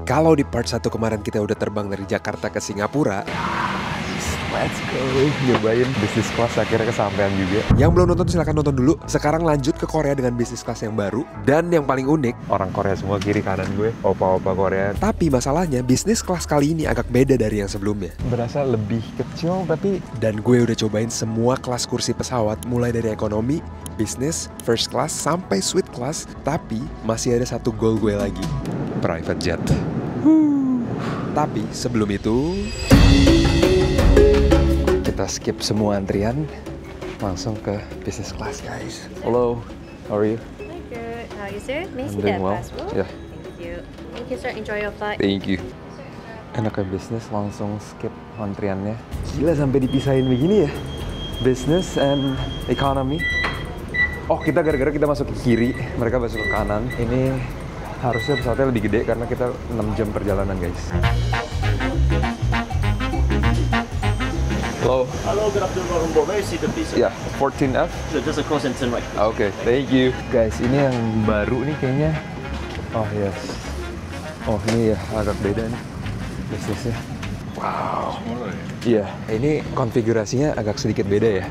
Kalau di part 1 kemarin kita udah terbang dari Jakarta ke Singapura, let's go, nyobain bisnis kelas akhirnya kesampaian juga. Yang belum nonton silahkan nonton dulu. Sekarang lanjut ke Korea dengan bisnis kelas yang baru. Dan yang paling unik, Orang Korea semua kiri kanan gue, opa-opa Korea. tapi masalahnya bisnis kelas kali ini agak beda dari yang sebelumnya. Berasa lebih kecil tapi Dan gue udah cobain semua kelas kursi pesawat, mulai dari ekonomi, bisnis, first class, sampai suite class. Tapi masih ada satu goal gue lagi, private jet. Tapi sebelum itu, kita skip semua antrian, langsung ke business class guys. Hello, how are you? Hi, good. How are you, sir? May I I'm see doing that well. passport? Yeah. Thank you. Thank you, sir. Enjoy your flight. Thank you. Enaknya bisnis langsung skip antriannya. Gila sampai dipisahin begini ya. Business and economy. Oh, kita gara-gara kita masuk ke kiri, mereka masuk ke kanan. Ini harusnya pesawatnya lebih gede karena kita 6 jam perjalanan, guys. Hello. Hello, good afternoon, welcome aboard. May I see the visa? Ya, 14F. So just across and turn right. Oke, thank you. Guys, ini yang baru nih kayaknya. Oh, yes. Oh, ini ya agak beda nih bisnisnya. Wow. Iya, ini konfigurasinya agak sedikit beda ya.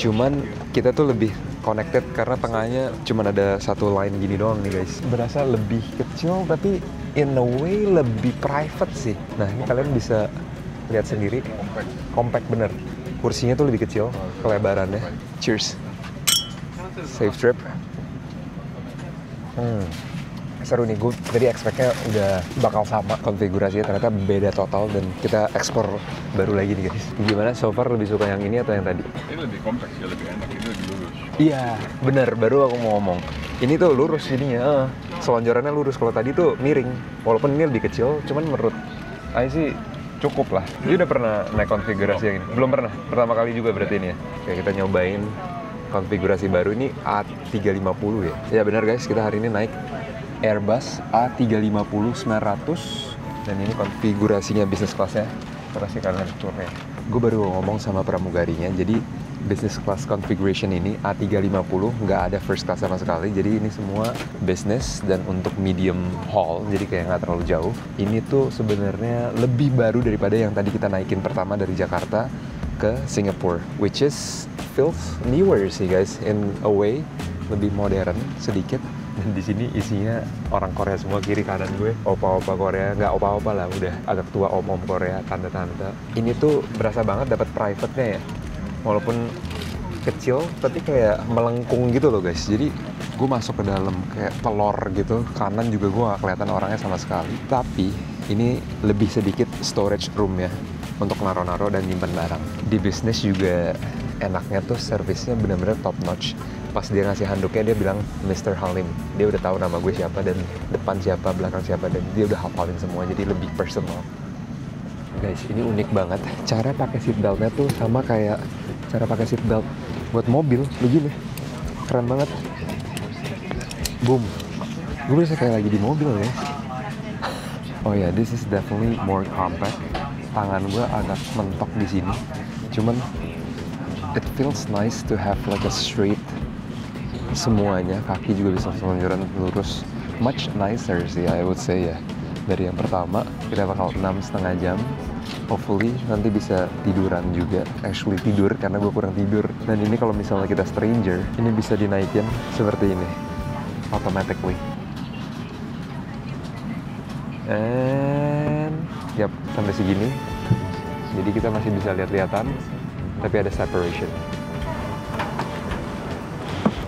Cuman kita tuh lebih connected karena tengahnya cuman ada satu line gini doang nih guys. Berasa lebih kecil tapi in a way lebih private sih. Nah, ini kalian bisa lihat sendiri. Compact bener. Kursinya tuh lebih kecil, kelebarannya. Cheers. Safe trip. Seru nih, gue tadi expect-nya udah bakal sama konfigurasinya, ternyata beda total dan kita ekspor baru lagi nih guys. Gimana, so far lebih suka yang ini atau yang tadi? Ini lebih kompleks ya, lebih enak, ini lebih lurus. Iya, bener, baru aku mau ngomong. Ini tuh lurus jadinya, selonjorannya lurus. Kalau tadi tuh miring, walaupun ini lebih kecil, cuman menurut Ai sih cukup lah. Dia udah pernah naik konfigurasi yang ini? Belum pernah, pertama kali juga berarti ini ya. Oke, kita nyobain konfigurasi baru ini A350 ya. Ya benar guys, kita hari ini naik Airbus A350-900 dan ini konfigurasinya bisnis kelasnya. Kasih kalian tournya. Gue baru ngomong sama pramugarinya, jadi business class configuration ini A350 nggak ada first class sama sekali, jadi ini semua business dan untuk medium haul, jadi kayak nggak terlalu jauh. Ini tuh sebenarnya lebih baru daripada yang tadi kita naikin pertama dari Jakarta ke Singapore, which is feels newer sih guys, in a way lebih modern sedikit. Dan di sini isinya orang Korea semua, kiri kanan gue opa-opa Korea, nggak opa-opa lah, udah agak tua, om-om Korea, tante-tante. Ini tuh berasa banget dapat private-nya ya, walaupun kecil tapi kayak melengkung gitu loh guys. Jadi gue masuk ke dalam kayak telur gitu, kanan juga gue nggak kelihatan orangnya sama sekali. Tapi ini lebih sedikit storage room ya, untuk naro-naro dan nyimpen barang. Di bisnis juga enaknya tuh servisnya benar-benar top notch. Pas dia ngasih handuknya dia bilang Mr. Halim. Dia udah tahu nama gue siapa dan depan siapa, belakang siapa, dan dia udah hafalin semua, jadi lebih personal. Guys, ini unik banget. Cara pakai seatbeltnya tuh sama kayak cara pakai seatbelt buat mobil begini. Keren banget. Boom. Gue berasa kayak lagi di mobil ya. Oh ya, this is definitely more compact. Tangan gue agak mentok di sini. Cuman it feels nice to have like a straight semuanya, kaki juga bisa selonjoran lurus. Much nicer sih I would say ya dari yang pertama. Kita bakal 6,5 jam, hopefully nanti bisa tiduran juga, actually tidur karena gue kurang tidur. Dan ini kalau misalnya kita stranger, ini bisa dinaikin seperti ini automatically. And yap, sampai segini, jadi kita masih bisa lihat-lihatan tapi ada separation.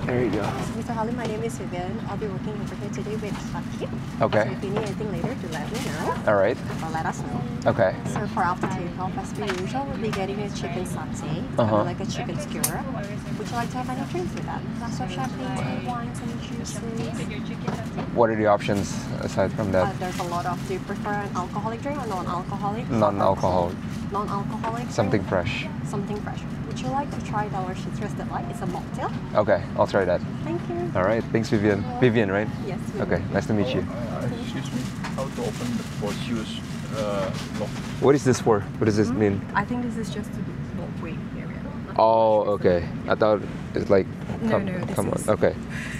There you go. Mr. Halim, my name is Vivian. I'll be working over here today with Shakib. Okay. So if you need anything later, to let me know All right. or let us know. Okay. So for after takeoff, as per usual, we'll be getting a chicken satay, like a chicken skewer. Would you like to have any drinks with that? Glass of champagne, any wines, any juices? What are the options aside from that? There's a lot of. Do you prefer an alcoholic drink or non-alcoholic? Non-alcoholic. Non-alcoholic. Something drink? fresh. Something fresh. Would you like to try our citrus delight? It's a mocktail. Okay, I'll try that. Thank you. All right. Thanks, Vivian. Vivian, right? Yes. Okay. Nice to meet you. Excuse me, how to open the shoes lock? What is this for? What does this mean? I think this is just to the walkway area. Oh, okay. I thought it's like. No, this come on. is- Okay,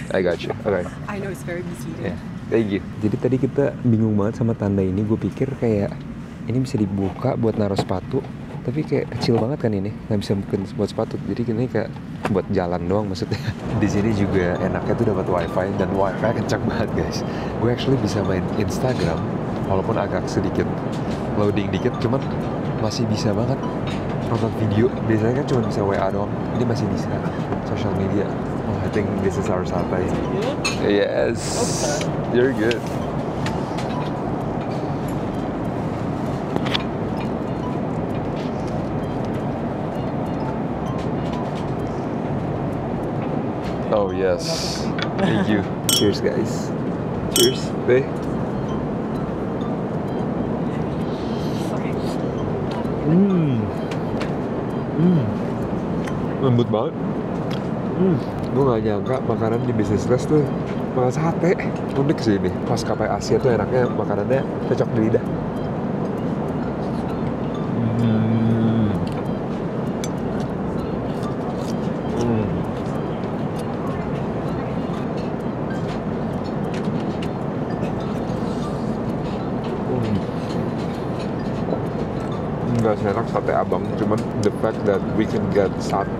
I got you. Okay. I know it's very misleading. Yeah. Thank you. Jadi tadi kita bingung banget sama tanda ini. Gue pikir kayak ini bisa dibuka buat naruh sepatu, tapi kayak kecil banget kan ini, nggak bisa mungkin buat sepatu. Jadi ini kayak buat jalan doang maksudnya. Di sini juga enaknya tuh dapat wifi, dan wifi kencang banget guys. Gue actually bisa main Instagram walaupun agak sedikit loading dikit, cuman masih bisa banget nonton video. Biasanya kan cuma bisa WA doang, ini masih bisa social media. Oh, I think this is our santai. Yes, you're good. Oh yes, thank you. Cheers guys. Cheers, babe. Lembut banget. Gue gak nyangka makanan di business class tuh makan sate. Unik sih ini. Maskapai Asia tuh enaknya makanannya cocok di lidah. Nggak seenak sate abang, cuman the fact that we can get sate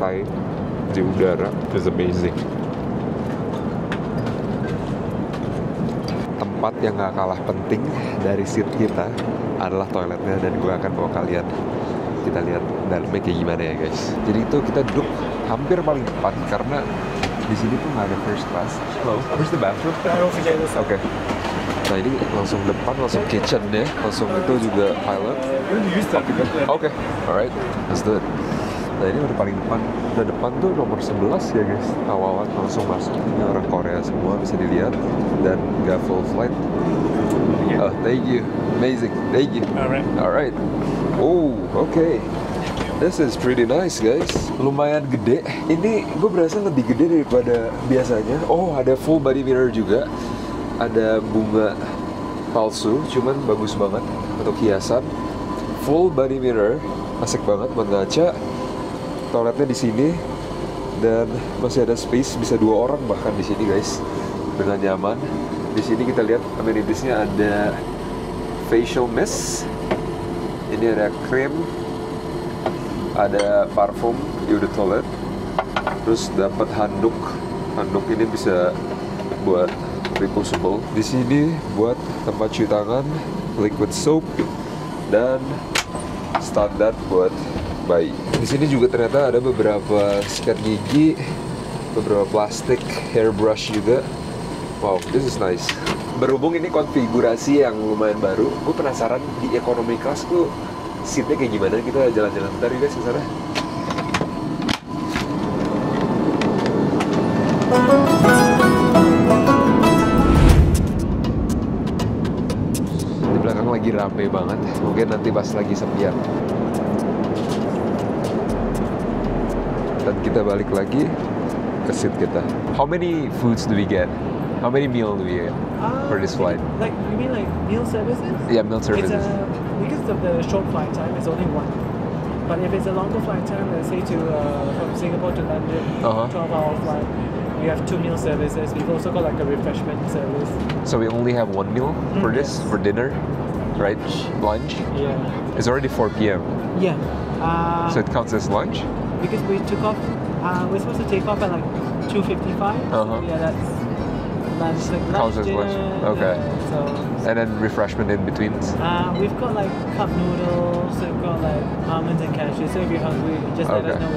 di udara is amazing. Tempat yang gak kalah penting dari seat kita adalah toiletnya, dan gue akan bawa kalian. Kita lihat dalamnya kayak gimana ya guys. Jadi itu kita duduk hampir paling depan karena di sini tuh nggak ada first class. Hello, where's the bathroom? Oke. Nah ini langsung depan, langsung kitchen ya, langsung itu juga pilot. Oke, alright, let's do it. Nah ini udah paling depan, udah depan tuh nomor 11 ya guys. Awal langsung masuk, ini orang Korea semua bisa dilihat dan nggak full flight. Oh, thank you, amazing, thank you. Alright. Oh, okay. This is pretty nice guys. Lumayan gede. Ini gue berasa lebih gede daripada biasanya. Oh, ada full body mirror juga. Ada bunga palsu, cuman bagus banget untuk hiasan. Full body mirror, asik banget buat ngaca. Toiletnya di sini dan masih ada space, bisa 2 orang bahkan di sini guys, dengan nyaman. Di sini kita lihat amenitiesnya ada facial mist, ini ada krim, ada parfum di udah toilet, terus dapat handuk. Handuk ini bisa buat reusable. Di sini buat tempat cuci tangan, liquid soap, dan standar buat bayi. Di sini juga ternyata ada beberapa sikat gigi, beberapa plastik, hairbrush juga. Wow, this is nice. Berhubung ini konfigurasi yang lumayan baru, gue penasaran di economy class tuh seatnya kayak gimana. Kita jalan-jalan bentar ya guys ke sana. Di belakang lagi rame banget, mungkin nanti pas lagi sepian. Dan kita balik lagi ke seat kita. How many foods do we get? How many meals do we get for this flight? Like, you mean like meal services? Yeah, meal services. Because of the short flight time, it's only one. But if it's a longer flight time, let's say from Singapore to London, 12-hour flight, we have 2 meal services. We've also got like a refreshment service. So we only have 1 meal for this, for dinner, right? Lunch? Yeah. It's already 4 p.m. Yeah. So it counts as lunch? Because we took off, we're supposed to take off at like 2:55. So yeah, that's lunch. Like Counts as lunch. Okay. Yeah, so. And then refreshment in between? We've got like cup noodles, we've got like almonds and cashews. So if you're hungry, just let us know.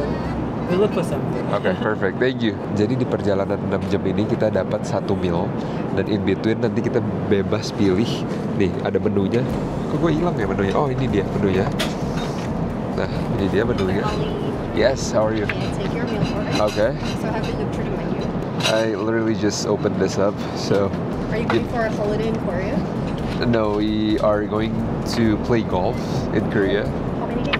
We'll look for something. Okay, perfect. Thank you. Jadi di perjalanan 6 jam ini kita dapat 1 meal, dan in between nanti kita bebas pilih. Nih, ada menunya. Kok gue hilang ya menunya? Oh, ini dia menunya. Nah, ini dia menunya. Yes, how are you? Can I take your meal order? Okay. So have you looked through the menu? I literally just opened this up, so... Are you going for a holiday in Korea? No, we are going to play golf in Korea. How many days?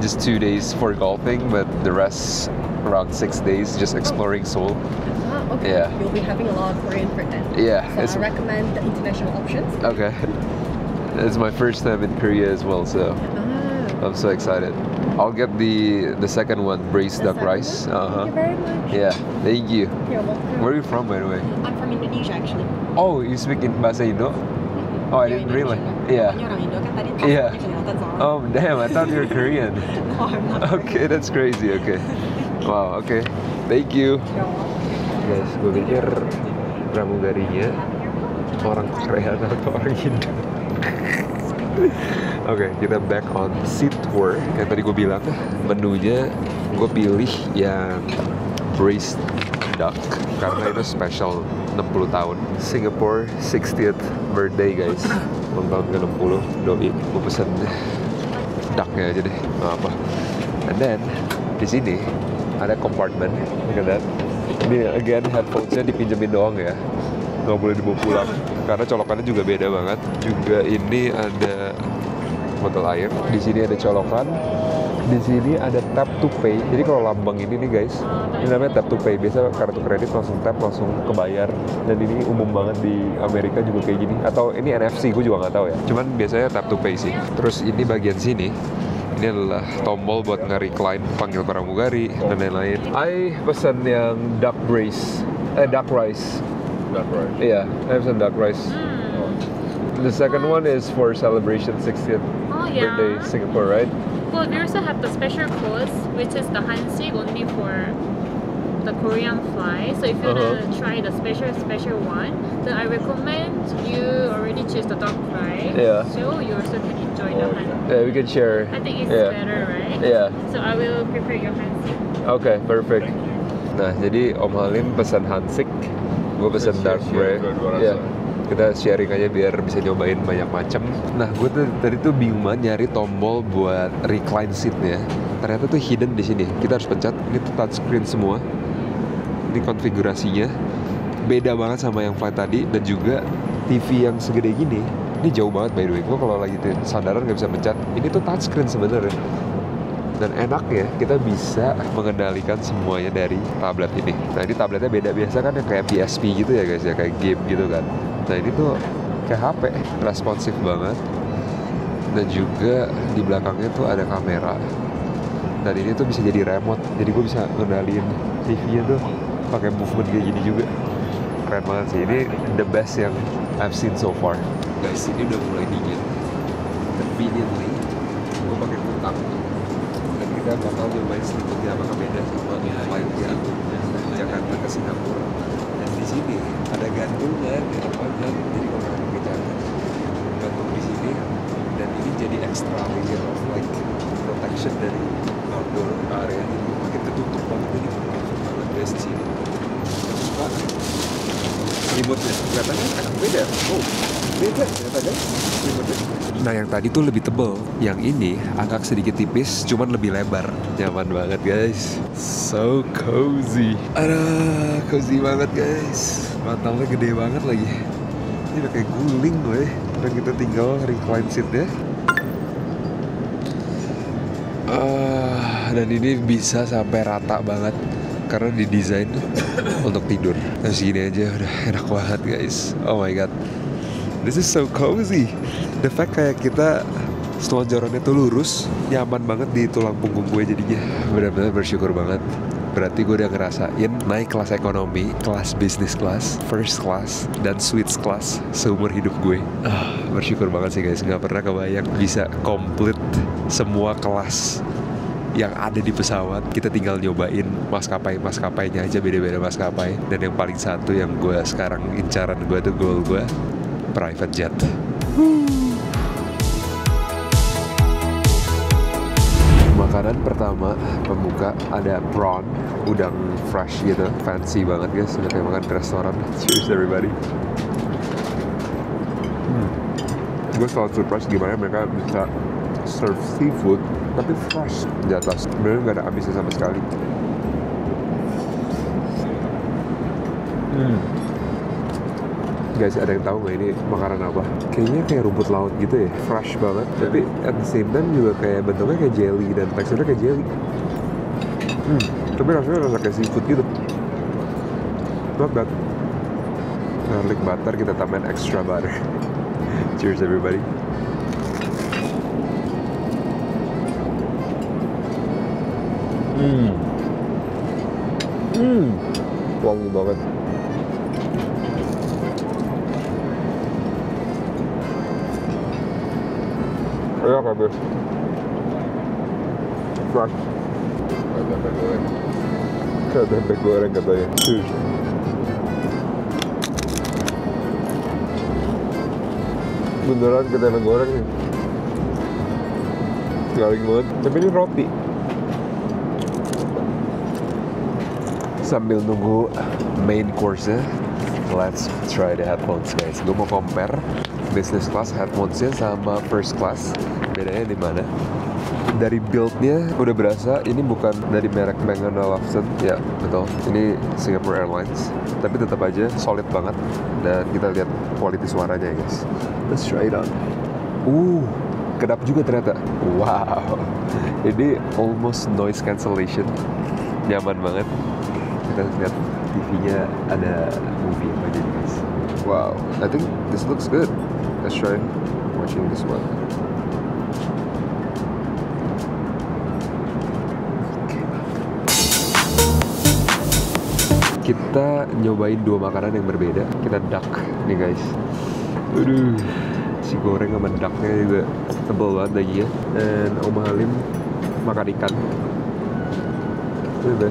Just 2 days for golfing, but the rest around 6 days just exploring Seoul. Okay. Yeah. You'll be having a lot of Korean food then. Yeah. So I recommend the international options. Okay. It's my first time in Korea as well, so I'm so excited. I'll get the second one, braised duck rice. Thank you very much. Yeah, thank you. You're welcome. Where are you from, by the way? I'm from Indonesia actually. Oh, you speak in bahasa Indo? Oh, I didn't really. Yeah. Pokoknya orang Indo kan tadi Yeah. kelihatan soalnya. Oh, damn, I thought you were Korean. Oh, I'm not. Okay, that's crazy. Okay. Wow, okay. Thank you. You're welcome. Guys, gue pikir pramugarinya orang Korea atau orang Indo. Oke, kita back on seat tour. Yang tadi gue bilang, menunya gue pilih yang braised duck karena itu special 60 tahun. Singapore 60th birthday guys. Ulang tahun ke-60. Doi, gue pesen ducknya aja deh, nggak apa. And then di sini ada compartment, look at that. Ini again headphones-nya dipinjemin doang ya, nggak boleh dibawa pulang karena colokannya juga beda banget. Juga ini ada botol air, di sini ada colokan, di sini ada tap to pay. Jadi kalau lambang ini nih guys, ini namanya tap to pay. Biasa kartu kredit langsung tap langsung kebayar, dan ini umum banget di Amerika juga kayak gini. Atau ini NFC, gue juga nggak tahu ya. Cuman biasanya tap to pay sih. Terus ini bagian sini, ini adalah tombol buat nge-recline, panggil pramugari dan lain-lain. I pesan yang duck rice. Duck rice. Iya, I pesan duck rice. The second one is for celebration 60th birthday Singapore, right? Well, we also have the special course, which is the Hansik only for the Korean fly. So if you want to try the special one, then I recommend you already choose the duck fry. Yeah. So you also can enjoy the Hansik. Yeah, we can share. I think it's Yeah. better, right? Yeah. So I will prepare your Hansik. Okay, perfect. Nah, jadi Om Halim pesan Hansik, gue pesan dark fry. Ya, kita sharing aja biar bisa nyobain banyak macam. Nah, gue tuh tadi tuh bingung banget nyari tombol buat recline seatnya. Ternyata tuh hidden di sini. Kita harus pencet. Ini tuh touchscreen semua. Ini konfigurasinya beda banget sama yang flight tadi, dan juga TV yang segede gini. Ini jauh banget by the way. Gue kalau lagi sandaran nggak bisa pencet. Ini tuh touchscreen sebenarnya. Dan enaknya kita bisa mengendalikan semuanya dari tablet ini. Nah, ini tabletnya beda, biasa kan yang kayak PSP gitu ya guys ya, kayak game gitu kan. Nah, ini tuh kayak HP, responsif banget. Dan juga di belakangnya tuh ada kamera. Dan ini tuh bisa jadi remote, jadi gue bisa ngendaliin TV-nya tuh pakai movement kayak gini juga. Keren banget sih, ini the best yang I've seen so far. Guys, ini udah mulai dingin. Conveniently, gue pakai kutang. Dan kita bakal nyobain selimutnya apakah beda sama flight yang Jakarta ke Singapura. Dan di sini ada gantungan di depan, jadi kalau ada kejadian gantung di sini, dan ini jadi extra layer of like protection dari outdoor area. Jadi makin ketutup banget, ini makin banget guys di sini. Nah, selimutnya kelihatannya agak beda. Oh, beda ternyata guys selimutnya. Nah, yang tadi tuh lebih tebel, yang ini agak sedikit tipis, cuman lebih lebar. Nyaman banget guys, so cozy. Aduh, cozy banget guys. Bantalnya gede banget lagi. Ini udah kayak guling gue. Dan kita tinggal recline seatnya. Dan ini bisa sampai rata banget karena didesain untuk tidur. Nah, segini aja udah enak banget guys. Oh my god, this is so cozy. The fact kayak kita selonjorannya tuh lurus, nyaman banget di tulang punggung gue jadinya. Benar-benar bersyukur banget. Berarti gue udah ngerasain naik kelas ekonomi, kelas business class, first class, dan suites class seumur hidup gue. Bersyukur banget sih guys, nggak pernah kebayang bisa komplit semua kelas yang ada di pesawat. Kita tinggal nyobain maskapainya aja, beda-beda maskapai. Dan yang paling satu yang gue sekarang incaran gue tuh, goal gue, private jet. Makanan pertama pembuka ada prawn, udang fresh gitu, fancy banget guys, udah kayak makan di restoran. Cheers everybody. Gue selalu surprise gimana mereka bisa serve seafood tapi fresh di atas, bener nggak ada amisnya sama sekali. Guys, ada yang tahu nggak ini makanan apa? Kayaknya kayak rumput laut gitu ya, fresh banget. Tapi at the same time juga kayak bentuknya kayak jelly dan teksturnya kayak jelly. Tapi rasanya rasa kayak seafood gitu. Not bad. Garlic butter, kita tambahin extra butter. Cheers everybody. Wangi banget. Enak tapi fresh. Kayak tempe goreng katanya. Beneran kayak tempe goreng nih. Garing banget. Tapi ini roti. Sambil nunggu main course-nya, let's try the headphones guys. Gue mau compare business class headphones-nya sama first class. Bedanya di mana? Dari build-nya udah berasa ini bukan dari merek Bang & Olufsen. Ya, betul. Ini Singapore Airlines. Tapi tetap aja solid banget. Dan kita lihat kualitas suaranya guys. Let's try it out. Kedap juga ternyata. Wow. Ini almost noise cancellation. Nyaman banget. Kita lihat TV-nya ada movie apa aja guys. Wow, I think this looks good. Let's try watching this one. Kita nyobain dua makanan yang berbeda. Kita duck nih guys. Aduh, si goreng sama ducknya juga tebal banget dagingnya. Dan Om Halim makan ikan. Udah.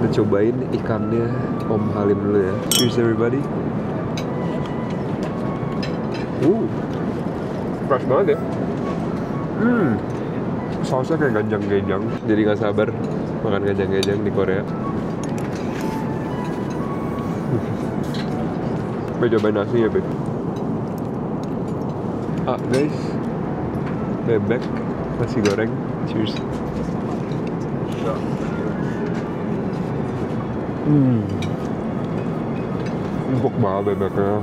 Kita cobain ikannya Om Halim dulu ya. Cheers everybody. Fresh banget ya. Sausnya kayak ganjang-ganjang. Jadi gak sabar makan ganjang-ganjang di Korea. Cobain nasi ya Beb. Guys, bebek, nasi goreng. Cheers. Empuk banget bebeknya.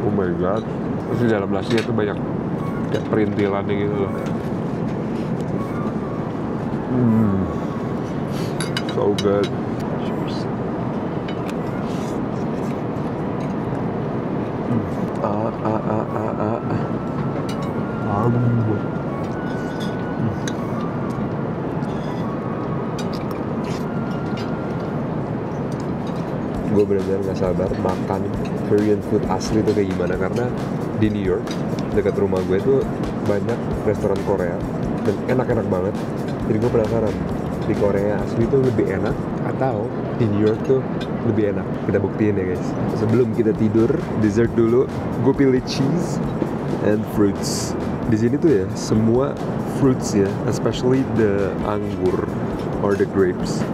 Oh my god. Terus di dalam nasinya tuh banyak kayak perintilannya gitu loh. So good. Cheers. Gue benar-benar gak sabar makan Korean food asli itu kayak gimana, karena di New York dekat rumah gue tuh banyak restoran Korea dan enak-enak banget. Jadi gue penasaran di Korea asli itu lebih enak atau di New York tuh lebih enak. Kita buktiin ya guys. Sebelum kita tidur, dessert dulu. Gue pilih cheese and fruits. Di sini tuh ya semua fruits ya, especially the anggur or the grapes,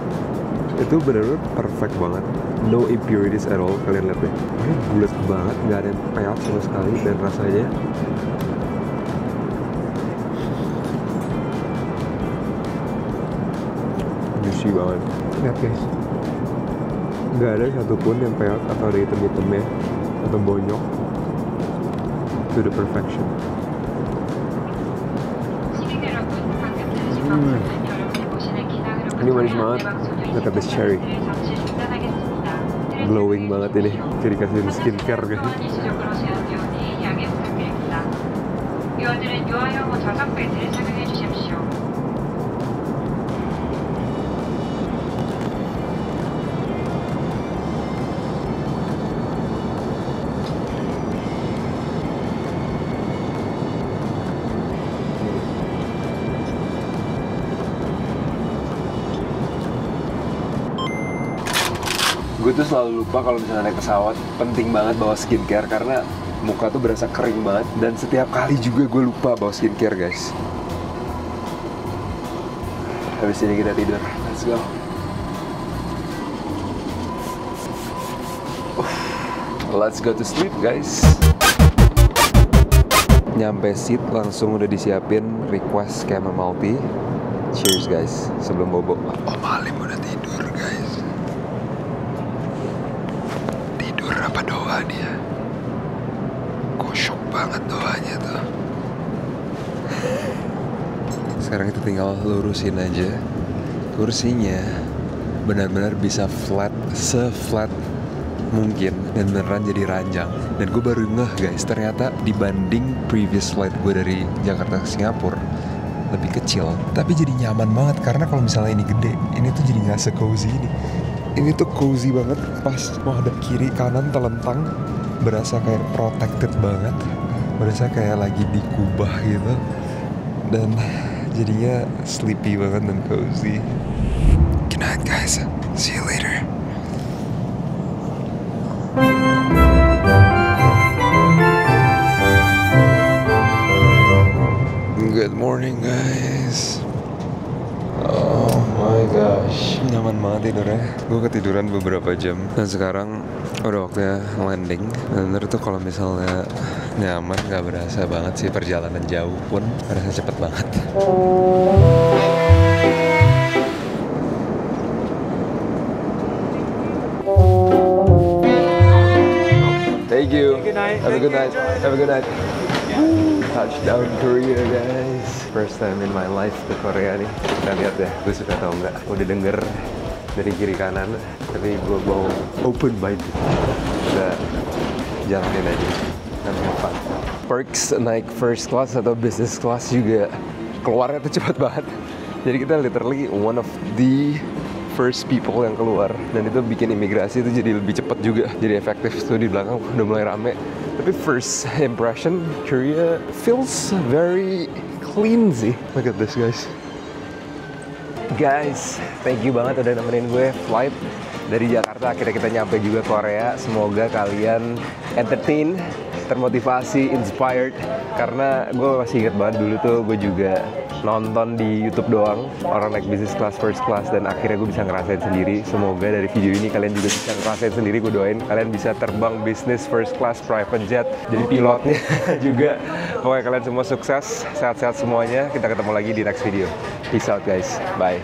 itu benar-benar perfect banget. No impurities at all. Kalian lihat deh, ini bulat banget, nggak ada yang peot sama sekali, dan rasanya juicy banget. Lihat guys, nggak ada satupun yang peot atau ada hitam-hitamnya atau bonyok. To the perfection. Ini manis banget. Look at this cherry. Glowing banget ini. Jadi dikasihin skincare guys. Gue tuh selalu lupa kalau misalnya naik pesawat, penting banget bawa skincare karena muka tuh berasa kering banget. Dan setiap kali juga gue lupa bawa skincare guys. Habis ini kita tidur. Let's go. Let's go to sleep guys. Nyampe seat langsung udah disiapin request chamomile tea. Cheers guys sebelum bobo. Om Halim udah tidur guys. Apa doa dia? Kosong banget doanya tuh. Sekarang kita tinggal lurusin aja kursinya, benar-benar bisa flat, se-flat mungkin, dan beneran jadi ranjang. Dan gue baru ngeh guys, ternyata dibanding previous flight gue dari Jakarta ke Singapura, lebih kecil, tapi jadi nyaman banget karena kalau misalnya ini gede, ini tuh jadi nggak se-cozy ini. Ini tuh cozy banget, pas mau hadap kiri kanan telentang, berasa kayak protected banget, berasa kayak lagi di kubah gitu, dan jadinya sleepy banget dan cozy. Good night guys, see you later. Good morning guys. Oh my gosh, nyaman banget tidurnya. Gue ketiduran beberapa jam dan sekarang udah waktunya landing. Dan menurut tuh kalau misalnya nyaman gak berasa banget sih, perjalanan jauh pun berasa cepet banget. Thank you. Good night. Have a good night. Have a good night. Touchdown Korea guys. First time in my life ke Korea nih. Kita lihat ya, gue suka atau enggak. Udah denger dari kiri kanan, tapi gue mau open mind. Kita jalanin aja. Dan fun. Perks naik first class atau business class juga keluarnya tuh cepat banget. Jadi kita literally one of the first people yang keluar, dan itu bikin imigrasi itu jadi lebih cepat juga, jadi efektif. Tuh di belakang udah mulai rame. Tapi first impression, Korea feels very clean sih. Look at this guys. Guys, thank you banget udah nemenin gue flight dari Jakarta. Akhirnya kita nyampe juga Korea. Semoga kalian entertain, termotivasi, inspired. Karena gue masih inget banget dulu tuh gue juga nonton di YouTube doang orang naik business class, first class, dan akhirnya gue bisa ngerasain sendiri. Semoga dari video ini kalian juga bisa ngerasain sendiri. Gue doain kalian bisa terbang business first class private jet, jadi pilotnya juga. Pokoknya kalian semua sukses, sehat-sehat semuanya. Kita ketemu lagi di next video. Peace out guys, bye.